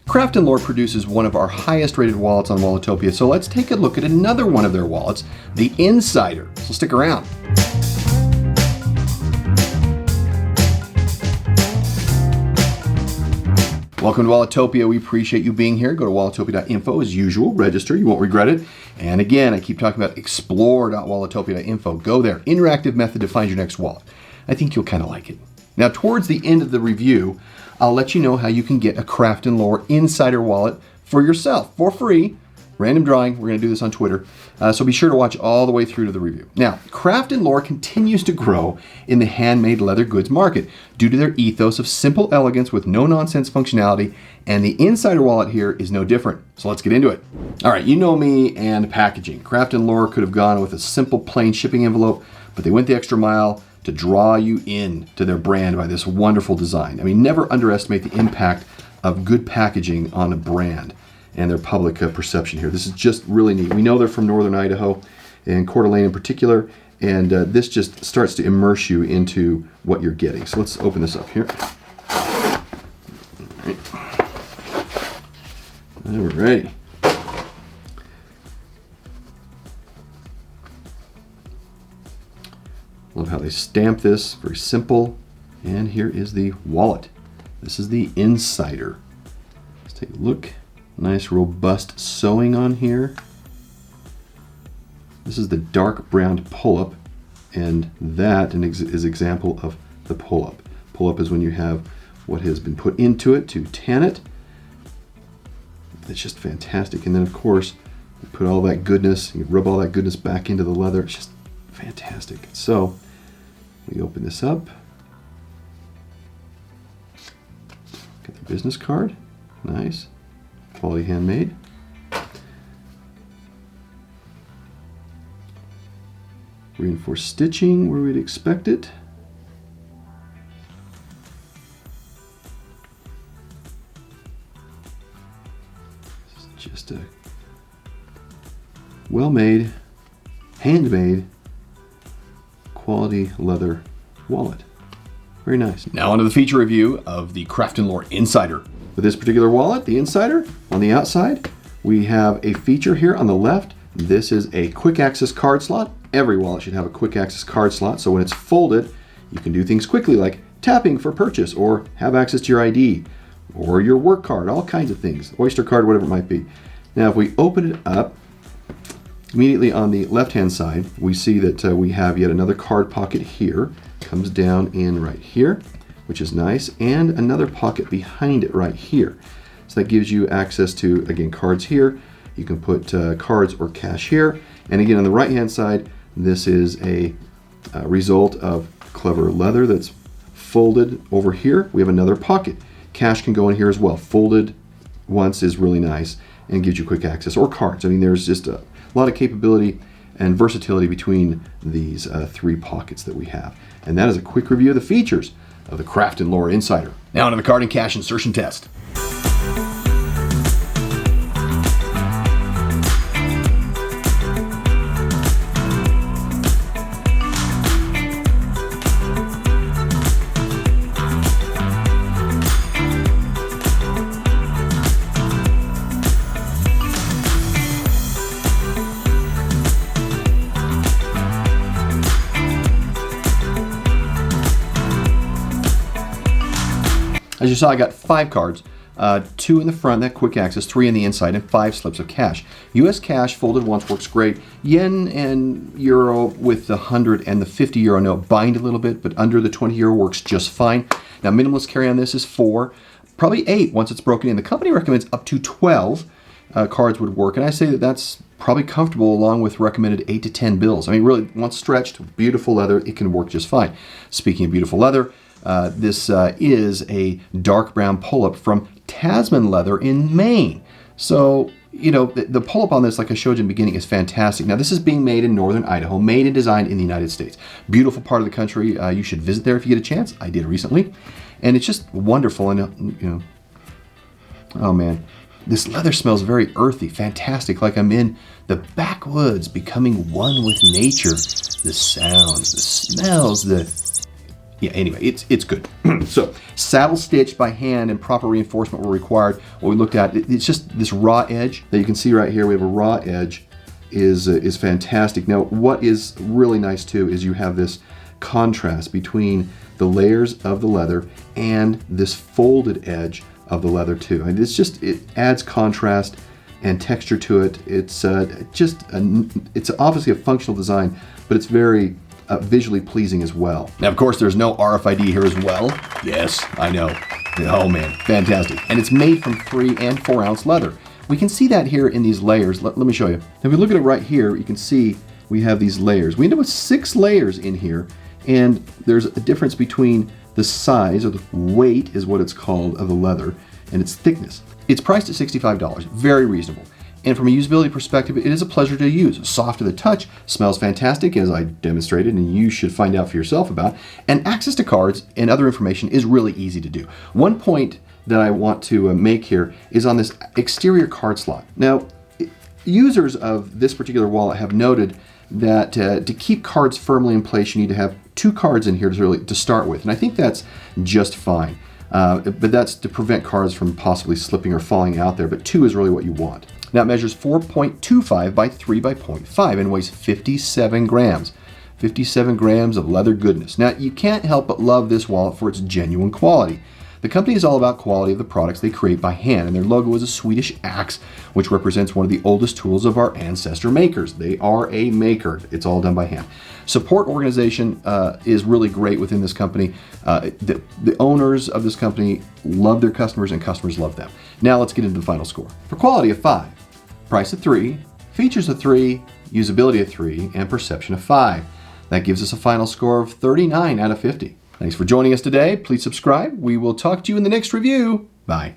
Craft & Lore produces one of our highest rated wallets on Walletopia, so let's take a look at another one of their wallets, the Insider. So stick around. Welcome to Walletopia. We appreciate you being here. Go to walletopia.info as usual. Register. You won't regret it. And again, I keep talking about explore.walletopia.info. Go there. Interactive method to find your next wallet. I think you'll kind of like it. Now, towards the end of the review, I'll let you know how you can get a Craft & Lore Insider wallet for yourself for free. Random drawing. We're going to do this on Twitter. So be sure to watch all the way through to the review. Now, Craft & Lore continues to grow in the handmade leather goods market due to their ethos of simple elegance with no-nonsense functionality, and the Insider wallet here is no different. So let's get into it. All right, you know me and packaging. Craft & Lore could have gone with a simple plain shipping envelope, but they went the extra mile to draw you in to their brand by this wonderful design. I mean, never underestimate the impact of good packaging on a brand and their public perception here. This is just really neat. We know they're from Northern Idaho, and Coeur d'Alene in particular, and this just starts to immerse you into what you're getting. So let's open this up here. All right. Love how they stamp this, very simple. And here is the wallet. This is the Insider. Let's take a look. Nice robust sewing on here. This is the dark brown pull-up, and that is an example of the pull-up. Pull-up is when you have what has been put into it to tan it. It's just fantastic. And then of course, you put all that goodness, you rub all that goodness back into the leather. It's just fantastic. So we open this up. Got the business card. Nice. Quality handmade. Reinforced stitching where we'd expect it. This is just a well-made, handmade, quality leather wallet. Very nice. Now onto the feature review of the Craft & Lore Insider. With this particular wallet, the Insider, on the outside, we have a feature here on the left. This is a quick access card slot. Every wallet should have a quick access card slot, so when it's folded, you can do things quickly like tapping for purchase or have access to your ID or your work card, all kinds of things, Oyster card, whatever it might be. Now, if we open it up, immediately on the left-hand side, we see that we have yet another card pocket here. Comes down in right here, which is nice, and another pocket behind it right here. So that gives you access to, again, cards here. You can put cards or cash here. And again, on the right-hand side, this is a result of clever leather that's folded over here. We have another pocket. Cash can go in here as well. Folded once is really nice and gives you quick access, or cards. I mean, there's just a lot of capability and versatility between these three pockets that we have. And that is a quick review of the features of the Craft & Lore Insider. Now into the card and cash insertion test. As you saw, I got 5 cards, 2 in the front, that quick access, 3 on the inside, and 5 slips of cash. US cash folded once works great. Yen and euro with the 100 and the 50 euro note bind a little bit, but under the 20 euro works just fine. Now, minimalist carry on this is 4, probably 8 once it's broken in. The company recommends up to 12 cards would work, and I say that that's probably comfortable along with recommended 8 to 10 bills. I mean, really, once stretched, beautiful leather, it can work just fine. Speaking of beautiful leather, this is a dark brown pull-up from Tasman Leather in Maine. So, you know, the pull-up on this, like I showed you in the beginning, is fantastic. Now, this is being made in Northern Idaho, made and designed in the United States. Beautiful part of the country. You should visit there if you get a chance. I did recently. And it's just wonderful. And, you know, oh, man. This leather smells very earthy, fantastic, like I'm in the backwoods, becoming one with nature. The sounds, the smells, Yeah, anyway, it's good. So, saddle stitched by hand and proper reinforcement were required. What we looked at, it's just this raw edge that you can see right here. We have a raw edge is fantastic. Now, what is really nice too is you have this contrast between the layers of the leather and this folded edge of the leather too. And it adds contrast and texture to it. It's it's obviously a functional design, but it's very visually pleasing as well. Now, of course, there's no RFID here as well. Yes, I know. Oh man, fantastic. And it's made from 3 and 4 ounce leather. We can see that here in these layers. Let me show you. If we look at it right here, you can see we have these layers. We end up with 6 layers in here, and there's a difference between the size, or the weight is what it's called, of the leather, and its thickness. It's priced at $65, very reasonable. And from a usability perspective, it is a pleasure to use. Soft to the touch, smells fantastic, as I demonstrated, and you should find out for yourself about. And access to cards and other information is really easy to do. One point that I want to make here is on this exterior card slot. Now, users of this particular wallet have noted that to keep cards firmly in place, you need to have 2 cards in here to start with. And I think that's just fine. But that's to prevent cards from possibly slipping or falling out there. But 2 is really what you want. Now it measures 4.25 by 3 by 0.5 and weighs 57 grams. 57 grams of leather goodness. Now you can't help but love this wallet for its genuine quality. The company is all about quality of the products they create by hand, and their logo is a Swedish axe, which represents one of the oldest tools of our ancestor makers. They are a maker. It's all done by hand. Support organization is really great within this company. The owners of this company love their customers, and customers love them. Now let's get into the final score. For quality of 5, price of 3, features of 3, usability of 3, and perception of 5. That gives us a final score of 39 out of 50. Thanks for joining us today. Please subscribe. We will talk to you in the next review. Bye.